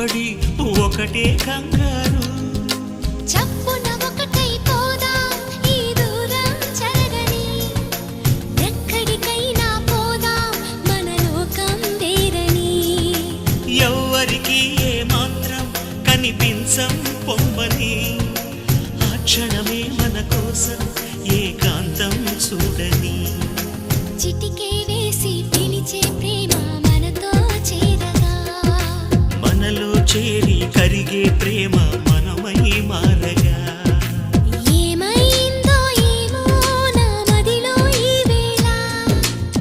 సవ్వడి ఒకటే కంగారు. చప్పున ఒకటై పోదా ఈ దూరం చెరగని, ఎక్కడికైనా పోదా మన లోకం వేరని. ఎవ్వరికి ఏ మాత్రం కనిపించం పొమ్మని, ఆ క్షణమే మన కోసం ఏకాంతం చూడని. చిటికే వేసి పిలిచే ప్రేమ మనతో చేరగా, మనలో చేరి కరిగే ప్రేమ